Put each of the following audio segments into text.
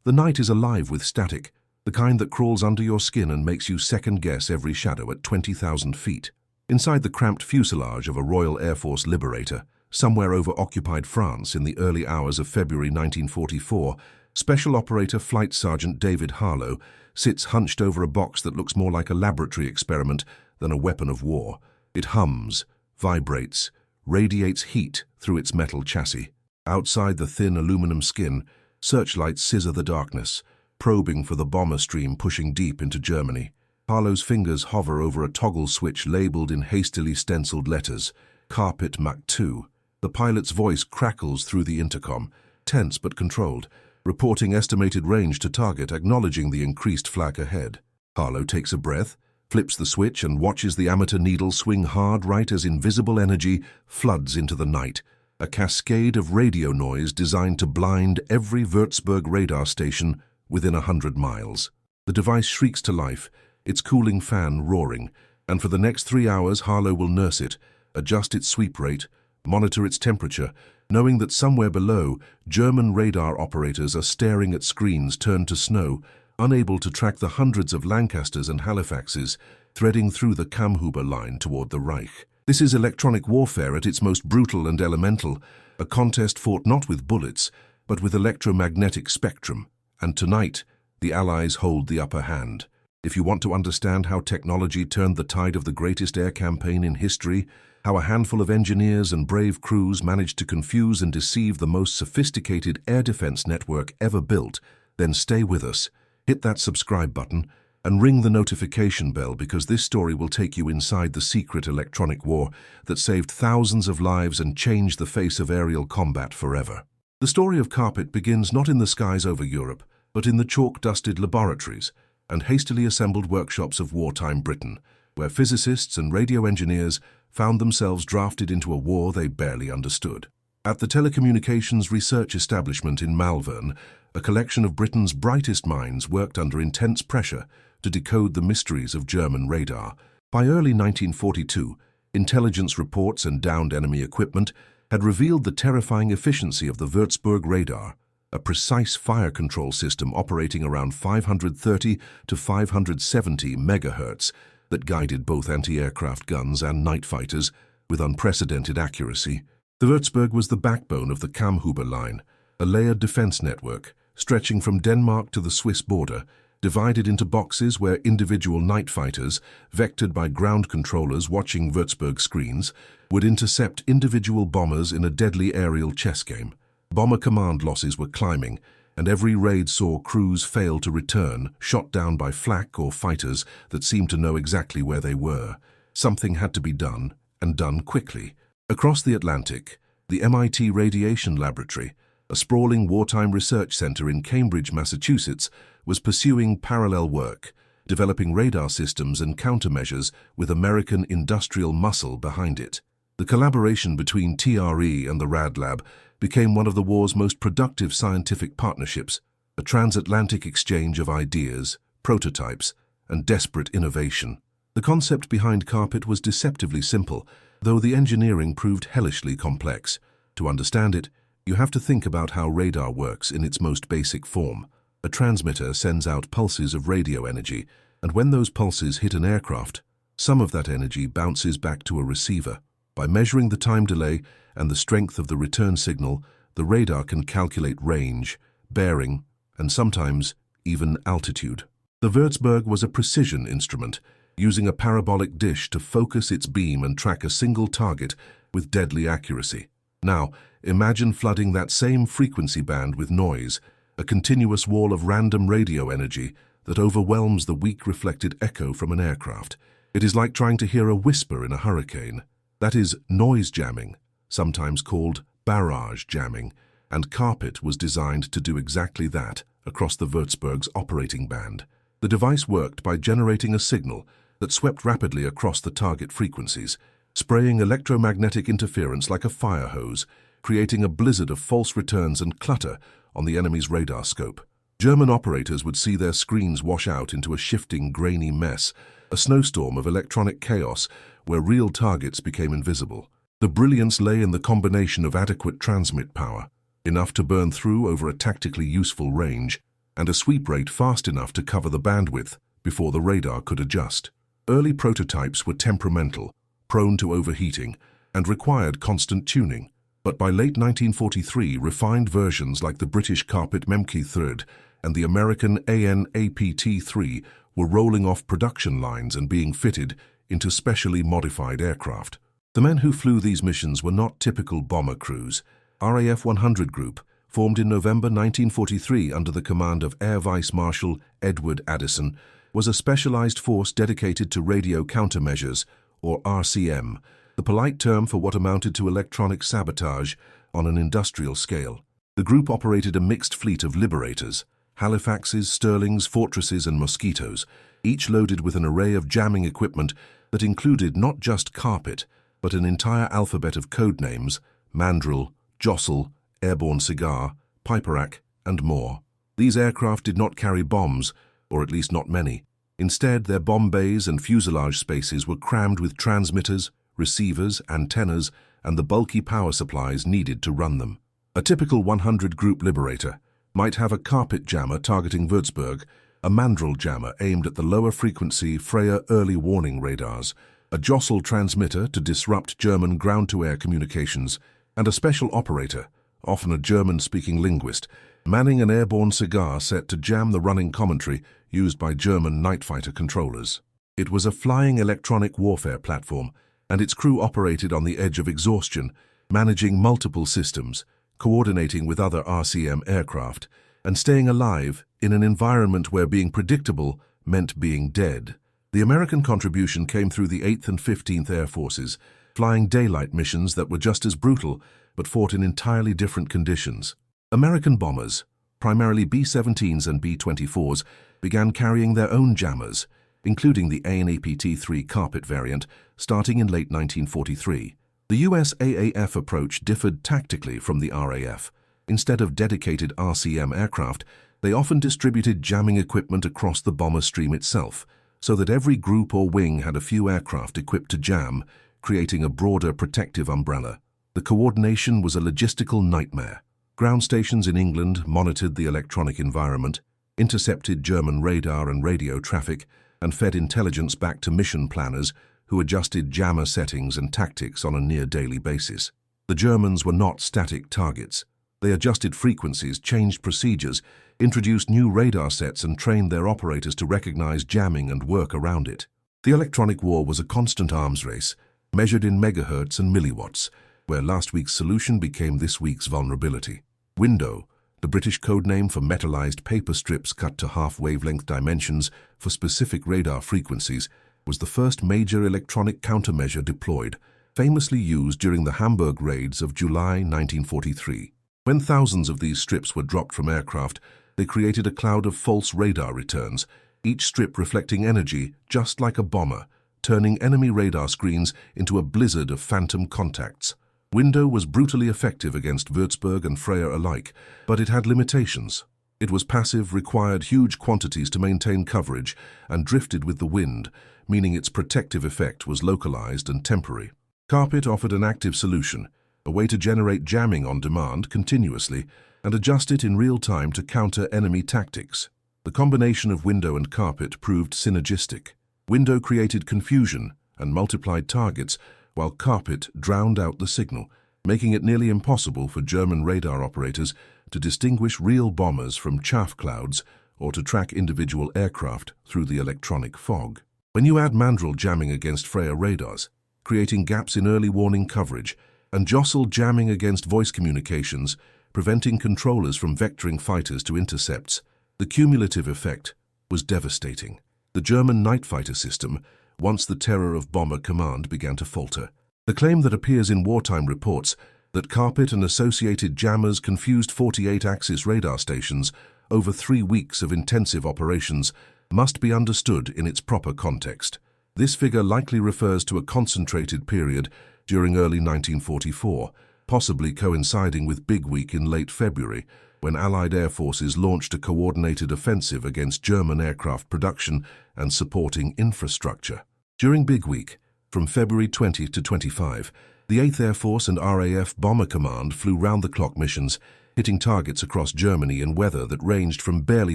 The night is alive with static, the kind that crawls under your skin and makes you second-guess every shadow at 20,000 feet. Inside the cramped fuselage of a Royal Air Force Liberator, somewhere over occupied France in the early hours of February 1944, Special Operator Flight Sergeant David Harlow sits hunched over a box that looks more like a laboratory experiment than a weapon of war. It hums, vibrates, radiates heat through its metal chassis. Outside the thin aluminum skin, searchlights scissor the darkness, probing for the bomber stream pushing deep into Germany. Harlow's fingers hover over a toggle switch labeled in hastily stenciled letters, Carpet Mach 2. The pilot's voice crackles through the intercom, tense but controlled, reporting estimated range to target, acknowledging the increased flak ahead. Harlow takes a breath, flips the switch and watches the amateur needle swing hard right as invisible energy floods into the night, a cascade of radio noise designed to blind every Würzburg radar station within 100 miles. The device shrieks to life, its cooling fan roaring, and for the next 3 hours Harlow will nurse it, adjust its sweep rate, monitor its temperature, knowing that somewhere below, German radar operators are staring at screens turned to snow, unable to track the hundreds of Lancasters and Halifaxes threading through the Kammhuber line toward the Reich. This is electronic warfare at its most brutal and elemental, a contest fought not with bullets, but with electromagnetic spectrum. And tonight, the Allies hold the upper hand. If you want to understand how technology turned the tide of the greatest air campaign in history, how a handful of engineers and brave crews managed to confuse and deceive the most sophisticated air defense network ever built, then stay with us, hit that subscribe button, and ring the notification bell, because this story will take you inside the secret electronic war that saved thousands of lives and changed the face of aerial combat forever. The story of Carpet begins not in the skies over Europe, but in the chalk-dusted laboratories and hastily assembled workshops of wartime Britain, where physicists and radio engineers found themselves drafted into a war they barely understood. At the Telecommunications Research Establishment in Malvern, a collection of Britain's brightest minds worked under intense pressure to decode the mysteries of German radar. By early 1942, intelligence reports and downed enemy equipment had revealed the terrifying efficiency of the Würzburg radar, a precise fire control system operating around 530 to 570 megahertz that guided both anti-aircraft guns and night fighters with unprecedented accuracy. The Würzburg was the backbone of the Kammhuber line, a layered defense network stretching from Denmark to the Swiss border, divided into boxes where individual night fighters, vectored by ground controllers watching Würzburg screens, would intercept individual bombers in a deadly aerial chess game. Bomber command losses were climbing, and every raid saw crews fail to return, shot down by flak or fighters that seemed to know exactly where they were. Something had to be done, and done quickly. Across the Atlantic, the MIT Radiation Laboratory, a sprawling wartime research center in Cambridge, Massachusetts, was pursuing parallel work, developing radar systems and countermeasures with American industrial muscle behind it. The collaboration between TRE and the Rad Lab became one of the war's most productive scientific partnerships, a transatlantic exchange of ideas, prototypes, and desperate innovation. The concept behind Carpet was deceptively simple, though the engineering proved hellishly complex. To understand it, you have to think about how radar works in its most basic form. A transmitter sends out pulses of radio energy, and when those pulses hit an aircraft, some of that energy bounces back to a receiver. By measuring the time delay and the strength of the return signal, the radar can calculate range, bearing, and sometimes even altitude. The Würzburg was a precision instrument, using a parabolic dish to focus its beam and track a single target with deadly accuracy. Now, imagine flooding that same frequency band with noise, a continuous wall of random radio energy that overwhelms the weak reflected echo from an aircraft. It is like trying to hear a whisper in a hurricane. That is noise jamming, sometimes called barrage jamming, and Carpet was designed to do exactly that across the Würzburg's operating band. The device worked by generating a signal that swept rapidly across the target frequencies, spraying electromagnetic interference like a fire hose, creating a blizzard of false returns and clutter on the enemy's radar scope. German operators would see their screens wash out into a shifting, grainy mess, a snowstorm of electronic chaos where real targets became invisible. The brilliance lay in the combination of adequate transmit power, enough to burn through over a tactically useful range, and a sweep rate fast enough to cover the bandwidth before the radar could adjust. Early prototypes were temperamental, prone to overheating, and required constant tuning. But by late 1943, refined versions like the British Carpet Memke III and the American AN/APT-3 were rolling off production lines and being fitted into specially modified aircraft. The men who flew these missions were not typical bomber crews. RAF 100 Group, formed in November 1943 under the command of Air Vice Marshal Edward Addison, was a specialized force dedicated to radio countermeasures, or RCM, the polite term for what amounted to electronic sabotage on an industrial scale. The group operated a mixed fleet of Liberators, Halifaxes, Sterlings, Fortresses, and Mosquitoes, each loaded with an array of jamming equipment that included not just Carpet, but an entire alphabet of code names: Mandrill, Jostle, Airborne Cigar, Piperack, and more. These aircraft did not carry bombs, or at least not many. Instead, their bomb bays and fuselage spaces were crammed with transmitters, receivers, antennas, and the bulky power supplies needed to run them. A typical 100 Group Liberator might have a Carpet jammer targeting Würzburg, a Mandrill jammer aimed at the lower frequency Freya early warning radars, a Jostle transmitter to disrupt German ground-to-air communications, and a special operator, often a German-speaking linguist, manning an airborne cigar set to jam the running commentary used by German night fighter controllers. It was a flying electronic warfare platform, and its crew operated on the edge of exhaustion, managing multiple systems, coordinating with other RCM aircraft, and staying alive in an environment where being predictable meant being dead. The American contribution came through the 8th and 15th Air Forces, flying daylight missions that were just as brutal, but fought in entirely different conditions. American bombers, primarily B-17s and B-24s, began carrying their own jammers, including the AN/APT-3 Carpet variant, starting in late 1943. The US AAF approach differed tactically from the RAF. Instead of dedicated RCM aircraft, they often distributed jamming equipment across the bomber stream itself, so that every group or wing had a few aircraft equipped to jam, creating a broader protective umbrella. The coordination was a logistical nightmare. Ground stations in England monitored the electronic environment, intercepted German radar and radio traffic, and fed intelligence back to mission planners who adjusted jammer settings and tactics on a near-daily basis. The Germans were not static targets. They adjusted frequencies, changed procedures, introduced new radar sets, and trained their operators to recognize jamming and work around it. The electronic war was a constant arms race, measured in megahertz and milliwatts, where last week's solution became this week's vulnerability. Window, the British codename for metallized paper strips cut to half-wavelength dimensions for specific radar frequencies, was the first major electronic countermeasure deployed, famously used during the Hamburg raids of July 1943. When thousands of these strips were dropped from aircraft, they created a cloud of false radar returns, each strip reflecting energy just like a bomber, turning enemy radar screens into a blizzard of phantom contacts. Window was brutally effective against Würzburg and Freya alike, but it had limitations. It was passive, required huge quantities to maintain coverage, and drifted with the wind, meaning its protective effect was localized and temporary. Carpet offered an active solution, a way to generate jamming on demand continuously and adjust it in real time to counter enemy tactics. The combination of Window and Carpet proved synergistic. Window created confusion and multiplied targets, while Carpet drowned out the signal, making it nearly impossible for German radar operators to distinguish real bombers from chaff clouds or to track individual aircraft through the electronic fog. When you add Mandrill jamming against Freya radars, creating gaps in early warning coverage, and Jostle jamming against voice communications, preventing controllers from vectoring fighters to intercepts, the cumulative effect was devastating. The German night fighter system, once the terror of bomber command, began to falter. The claim that appears in wartime reports that Carpet and associated jammers confused 48 Axis radar stations over 3 weeks of intensive operations must be understood in its proper context. This figure likely refers to a concentrated period during early 1944, possibly coinciding with Big Week in late February, when Allied air forces launched a coordinated offensive against German aircraft production and supporting infrastructure. During Big Week, from February 20 to 25, the 8th Air Force and RAF Bomber Command flew round-the-clock missions, hitting targets across Germany in weather that ranged from barely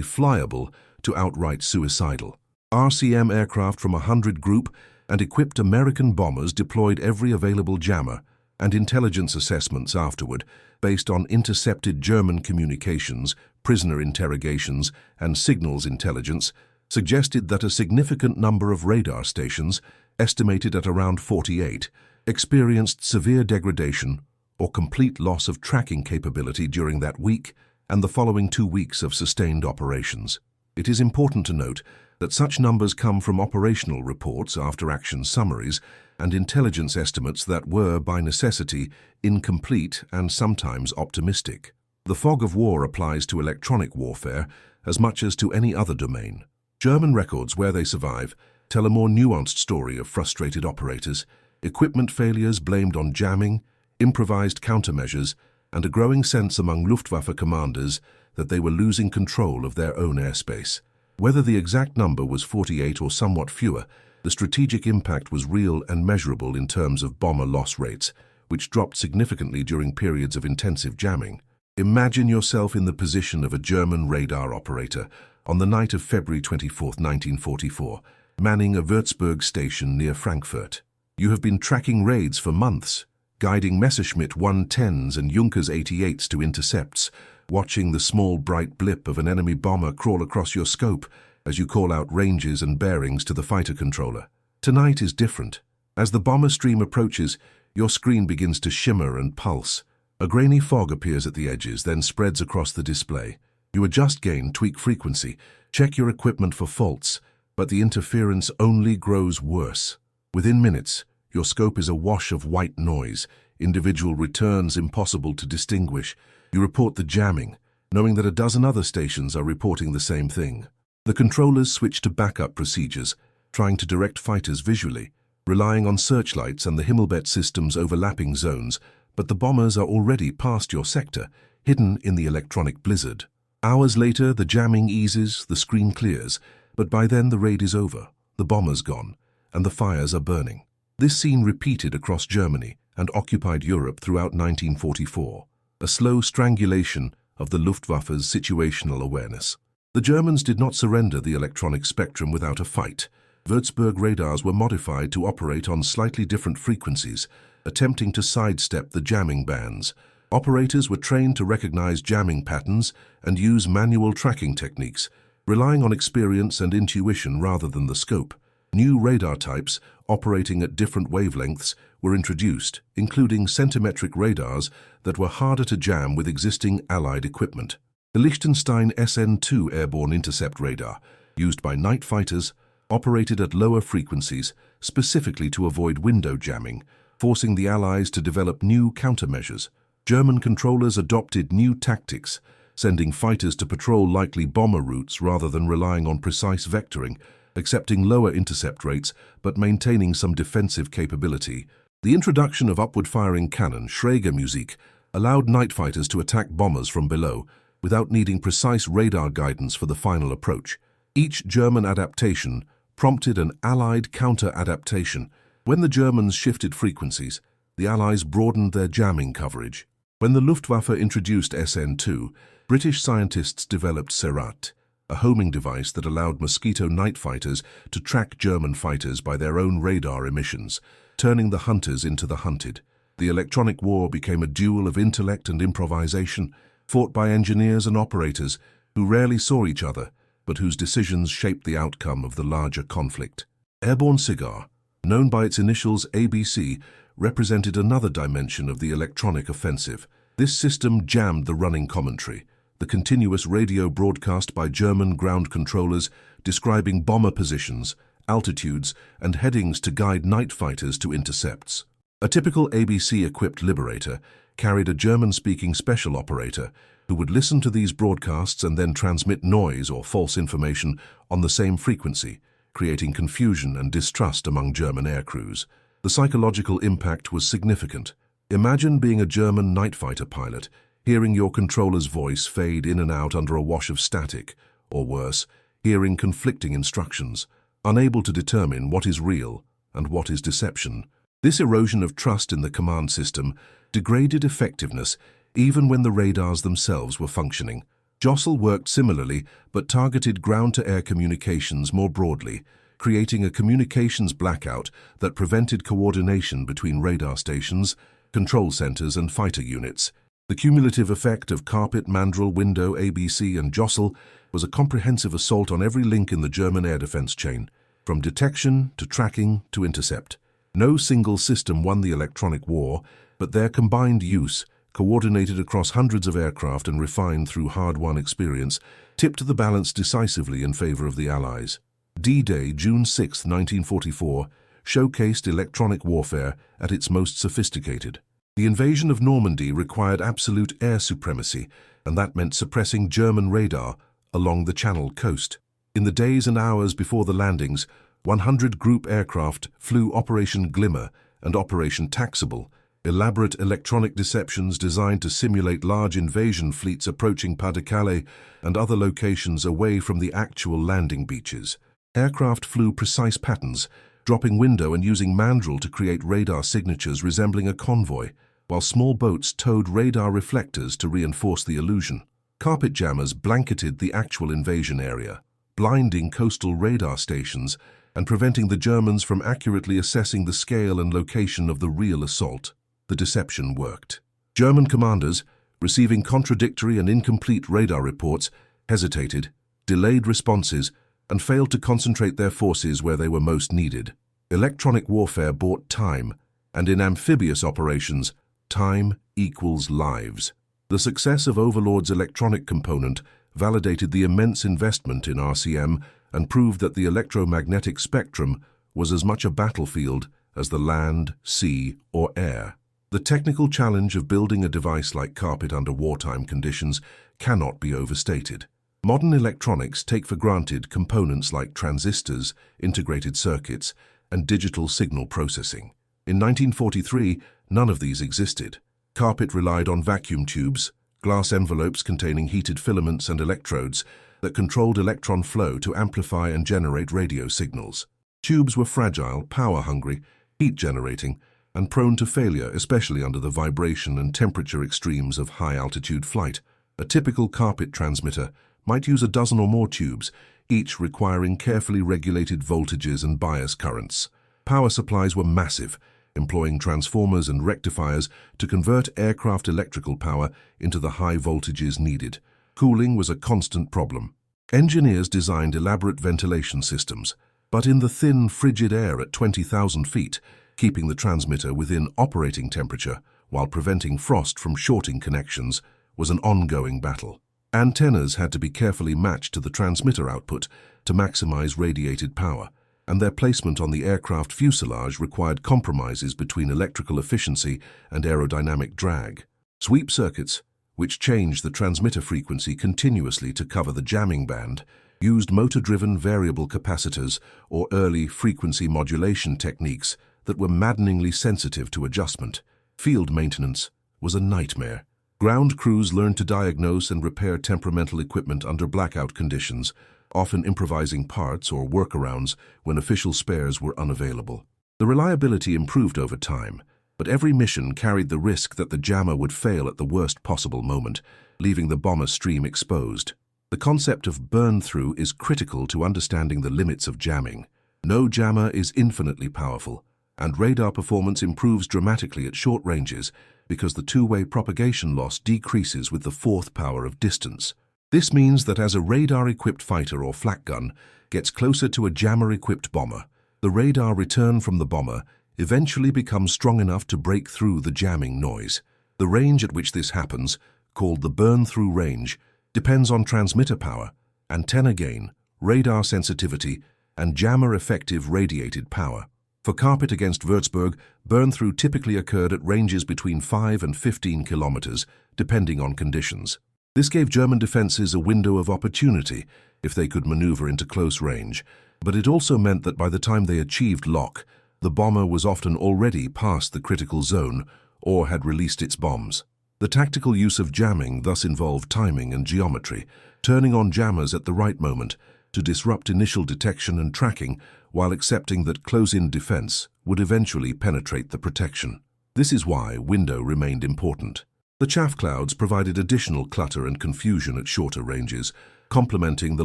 flyable to outright suicidal. RCM aircraft from 100 Group and equipped American bombers deployed every available jammer, and intelligence assessments afterward, based on intercepted German communications, prisoner interrogations, and signals intelligence, suggested that a significant number of radar stations, estimated at around 48, experienced severe degradation or complete loss of tracking capability during that week and the following 2 weeks of sustained operations. It is important to note that such numbers come from operational reports, after-action summaries, and intelligence estimates that were, by necessity, incomplete and sometimes optimistic. The fog of war applies to electronic warfare as much as to any other domain. German records, where they survive, tell a more nuanced story of frustrated operators, equipment failures blamed on jamming, improvised countermeasures, and a growing sense among Luftwaffe commanders that they were losing control of their own airspace. Whether the exact number was 48 or somewhat fewer, the strategic impact was real and measurable in terms of bomber loss rates, which dropped significantly during periods of intensive jamming. Imagine yourself in the position of a German radar operator on the night of February 24, 1944, manning a Würzburg station near Frankfurt. You have been tracking raids for months, guiding Messerschmitt 110s and Junkers 88s to intercepts, watching the small bright blip of an enemy bomber crawl across your scope as you call out ranges and bearings to the fighter controller. Tonight is different. As the bomber stream approaches, your screen begins to shimmer and pulse. A grainy fog appears at the edges, then spreads across the display. You adjust gain, tweak frequency, check your equipment for faults, but the interference only grows worse. Within minutes, your scope is awash of white noise, individual returns impossible to distinguish. You report the jamming, knowing that a dozen other stations are reporting the same thing. The controllers switch to backup procedures, trying to direct fighters visually, relying on searchlights and the Himmelbett system's overlapping zones, but the bombers are already past your sector, hidden in the electronic blizzard. Hours later, the jamming eases, the screen clears, but by then the raid is over, the bombers gone, and the fires are burning. This scene repeated across Germany and occupied Europe throughout 1944, a slow strangulation of the Luftwaffe's situational awareness. The Germans did not surrender the electronic spectrum without a fight. Würzburg radars were modified to operate on slightly different frequencies, attempting to sidestep the jamming bands. Operators were trained to recognize jamming patterns and use manual tracking techniques, relying on experience and intuition rather than the scope. New radar types, operating at different wavelengths, were introduced, including centimetric radars that were harder to jam with existing Allied equipment. The Liechtenstein SN2 airborne intercept radar, used by night fighters, operated at lower frequencies, specifically to avoid window jamming, forcing the Allies to develop new countermeasures. German controllers adopted new tactics, sending fighters to patrol likely bomber routes rather than relying on precise vectoring, accepting lower intercept rates but maintaining some defensive capability. The introduction of upward-firing cannon, Schrägermusik, allowed night fighters to attack bombers from below without needing precise radar guidance for the final approach. Each German adaptation prompted an Allied counter-adaptation. When the Germans shifted frequencies, the Allies broadened their jamming coverage. When the Luftwaffe introduced SN2, British scientists developed Cerat, a homing device that allowed Mosquito night fighters to track German fighters by their own radar emissions, turning the hunters into the hunted. The electronic war became a duel of intellect and improvisation, fought by engineers and operators who rarely saw each other, but whose decisions shaped the outcome of the larger conflict. Airborne Cigar, known by its initials ABC, represented another dimension of the electronic offensive. This system jammed the running commentary, the continuous radio broadcast by German ground controllers describing bomber positions, altitudes, and headings to guide night fighters to intercepts. A typical ABC-equipped Liberator carried a German-speaking special operator who would listen to these broadcasts and then transmit noise or false information on the same frequency, creating confusion and distrust among German aircrews. The psychological impact was significant. Imagine being a German night fighter pilot, hearing your controller's voice fade in and out under a wash of static, or worse, hearing conflicting instructions, unable to determine what is real and what is deception. This erosion of trust in the command system degraded effectiveness even when the radars themselves were functioning. Jostle worked similarly, but targeted ground-to-air communications more broadly, creating a communications blackout that prevented coordination between radar stations, control centers, and fighter units. The cumulative effect of Carpet, Mandrel, Window, ABC, and Jostle was a comprehensive assault on every link in the German air defense chain, from detection to tracking to intercept. No single system won the electronic war, but their combined use, coordinated across hundreds of aircraft and refined through hard-won experience, tipped the balance decisively in favor of the Allies. D-Day, June 6, 1944, showcased electronic warfare at its most sophisticated. The invasion of Normandy required absolute air supremacy, and that meant suppressing German radar along the Channel coast. In the days and hours before the landings, 100 group aircraft flew Operation Glimmer and Operation Taxable, elaborate electronic deceptions designed to simulate large invasion fleets approaching Pas-de-Calais and other locations away from the actual landing beaches. Aircraft flew precise patterns, dropping window and using mandrel to create radar signatures resembling a convoy, while small boats towed radar reflectors to reinforce the illusion. Carpet jammers blanketed the actual invasion area, blinding coastal radar stations and preventing the Germans from accurately assessing the scale and location of the real assault. The deception worked. German commanders, receiving contradictory and incomplete radar reports, hesitated, delayed responses, and failed to concentrate their forces where they were most needed. Electronic warfare bought time, and in amphibious operations, time equals lives. The success of Overlord's electronic component validated the immense investment in RCM and proved that the electromagnetic spectrum was as much a battlefield as the land, sea, or air. The technical challenge of building a device like Carpet under wartime conditions cannot be overstated. Modern electronics take for granted components like transistors, integrated circuits, and digital signal processing. In 1943, none of these existed. Carpet relied on vacuum tubes, glass envelopes containing heated filaments and electrodes that controlled electron flow to amplify and generate radio signals. Tubes were fragile, power-hungry, heat-generating, and prone to failure, especially under the vibration and temperature extremes of high-altitude flight. A typical Carpet transmitter might use a dozen or more tubes, each requiring carefully regulated voltages and bias currents. Power supplies were massive, employing transformers and rectifiers to convert aircraft electrical power into the high voltages needed. Cooling was a constant problem. Engineers designed elaborate ventilation systems, but in the thin, frigid air at 20,000 feet, keeping the transmitter within operating temperature while preventing frost from shorting connections was an ongoing battle. Antennas had to be carefully matched to the transmitter output to maximize radiated power, and their placement on the aircraft fuselage required compromises between electrical efficiency and aerodynamic drag. Sweep circuits, which changed the transmitter frequency continuously to cover the jamming band, used motor-driven variable capacitors or early frequency modulation techniques that were maddeningly sensitive to adjustment. Field maintenance was a nightmare. Ground crews learned to diagnose and repair temperamental equipment under blackout conditions, often improvising parts or workarounds when official spares were unavailable. The reliability improved over time, but every mission carried the risk that the jammer would fail at the worst possible moment, leaving the bomber stream exposed. The concept of burn-through is critical to understanding the limits of jamming. No jammer is infinitely powerful, and radar performance improves dramatically at short ranges because the two-way propagation loss decreases with the fourth power of distance. This means that as a radar-equipped fighter or flak gun gets closer to a jammer-equipped bomber, the radar return from the bomber eventually becomes strong enough to break through the jamming noise. The range at which this happens, called the burn-through range, depends on transmitter power, antenna gain, radar sensitivity, and jammer-effective radiated power. For Carpet against Würzburg, burn-through typically occurred at ranges between 5 and 15 kilometers, depending on conditions. This gave German defenses a window of opportunity if they could maneuver into close range, but it also meant that by the time they achieved lock, the bomber was often already past the critical zone or had released its bombs. The tactical use of jamming thus involved timing and geometry, turning on jammers at the right moment to disrupt initial detection and tracking while accepting that close-in defense would eventually penetrate the protection. This is why window remained important. The chaff clouds provided additional clutter and confusion at shorter ranges, complementing the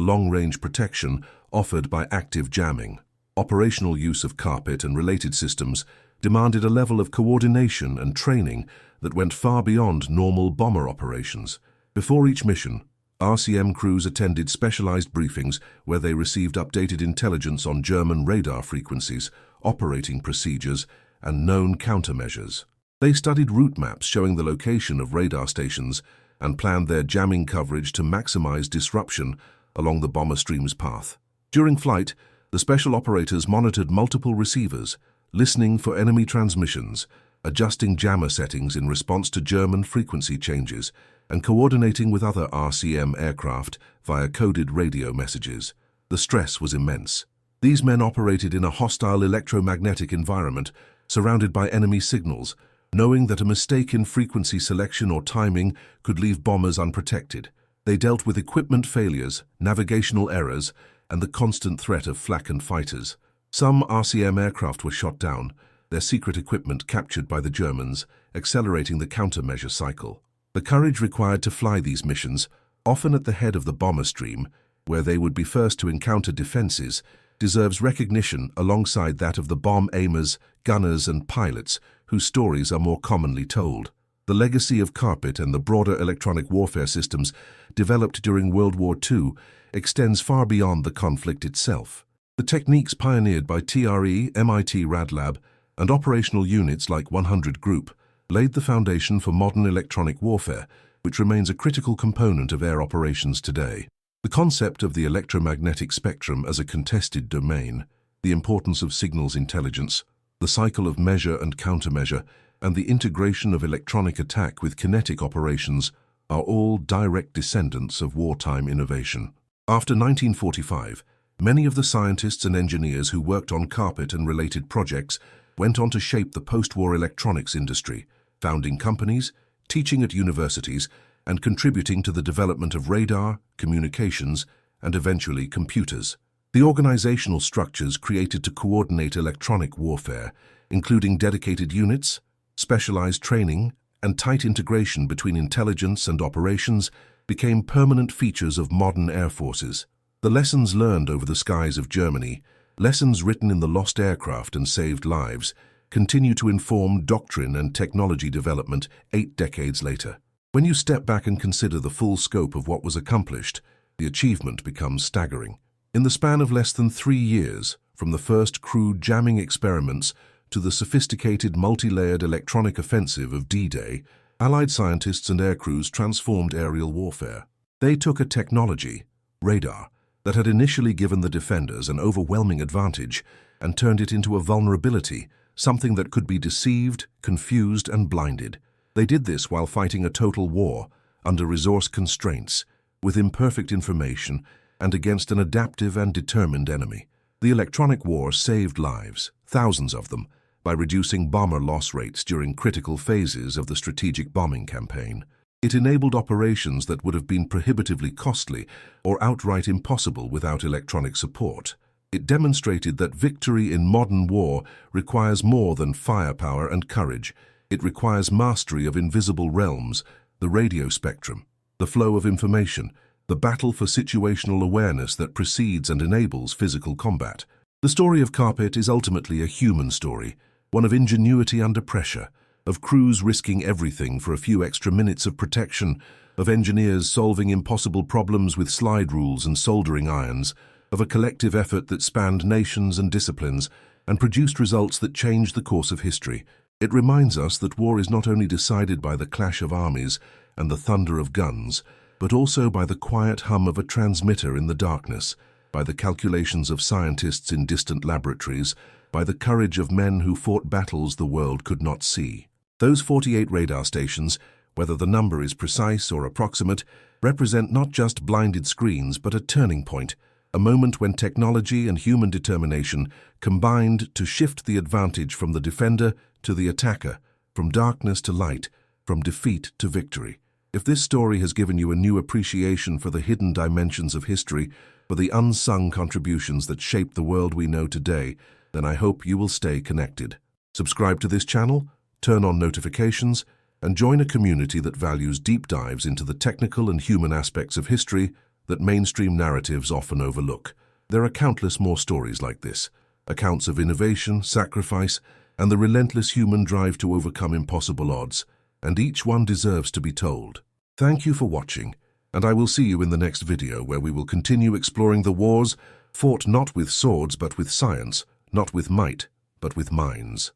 long-range protection offered by active jamming. Operational use of carpet and related systems demanded a level of coordination and training that went far beyond normal bomber operations. Before each mission, RCM crews attended specialized briefings where they received updated intelligence on German radar frequencies, operating procedures, and known countermeasures. They studied route maps showing the location of radar stations and planned their jamming coverage to maximize disruption along the bomber stream's path. During flight, the special operators monitored multiple receivers, listening for enemy transmissions, adjusting jammer settings in response to German frequency changes, and coordinating with other RCM aircraft via coded radio messages. The stress was immense. These men operated in a hostile electromagnetic environment, surrounded by enemy signals, knowing that a mistake in frequency selection or timing could leave bombers unprotected. They dealt with equipment failures, navigational errors, and the constant threat of flak and fighters. Some RCM aircraft were shot down, their secret equipment captured by the Germans, accelerating the countermeasure cycle. The courage required to fly these missions, often at the head of the bomber stream, where they would be first to encounter defenses, deserves recognition alongside that of the bomb aimers, gunners, and pilots, whose stories are more commonly told. The legacy of carpet and the broader electronic warfare systems developed during World War II extends far beyond the conflict itself. The techniques pioneered by TRE, MIT Rad Lab, and operational units like 100 Group laid the foundation for modern electronic warfare, which remains a critical component of air operations today. The concept of the electromagnetic spectrum as a contested domain, the importance of signals intelligence, the cycle of measure and countermeasure, and the integration of electronic attack with kinetic operations are all direct descendants of wartime innovation. After 1945, many of the scientists and engineers who worked on carpet and related projects went on to shape the post-war electronics industry, founding companies, teaching at universities, and contributing to the development of radar, communications, and eventually computers. The organizational structures created to coordinate electronic warfare, including dedicated units, specialized training, and tight integration between intelligence and operations, became permanent features of modern air forces. The lessons learned over the skies of Germany, lessons written in the lost aircraft and saved lives, continue to inform doctrine and technology development 8 decades later. When you step back and consider the full scope of what was accomplished, the achievement becomes staggering. In the span of less than 3 years, from the first crude jamming experiments to the sophisticated multi-layered electronic offensive of D-Day, Allied scientists and aircrews transformed aerial warfare. They took a technology, radar, that had initially given the defenders an overwhelming advantage and turned it into a vulnerability, something that could be deceived, confused, and blinded. They did this while fighting a total war, under resource constraints, with imperfect information, and against an adaptive and determined enemy. The electronic war saved lives, thousands of them, by reducing bomber loss rates during critical phases of the strategic bombing campaign. It enabled operations that would have been prohibitively costly or outright impossible without electronic support. It demonstrated that victory in modern war requires more than firepower and courage. It requires mastery of invisible realms, the radio spectrum, the flow of information, the battle for situational awareness that precedes and enables physical combat. The story of Carpet is ultimately a human story, one of ingenuity under pressure, of crews risking everything for a few extra minutes of protection, of engineers solving impossible problems with slide rules and soldering irons, of a collective effort that spanned nations and disciplines and produced results that changed the course of history. It reminds us that war is not only decided by the clash of armies and the thunder of guns, but also by the quiet hum of a transmitter in the darkness, by the calculations of scientists in distant laboratories, by the courage of men who fought battles the world could not see. Those 48 radar stations, whether the number is precise or approximate, represent not just blinded screens but a turning point, a moment when technology and human determination combined to shift the advantage from the defender to the attacker, from darkness to light, from defeat to victory. If this story has given you a new appreciation for the hidden dimensions of history, for the unsung contributions that shape the world we know today, then I hope you will stay connected. Subscribe to this channel, turn on notifications, and join a community that values deep dives into the technical and human aspects of history that mainstream narratives often overlook. There are countless more stories like this, accounts of innovation, sacrifice, and the relentless human drive to overcome impossible odds, and each one deserves to be told. Thank you for watching, and I will see you in the next video where we will continue exploring the wars fought not with swords but with science, not with might but with minds.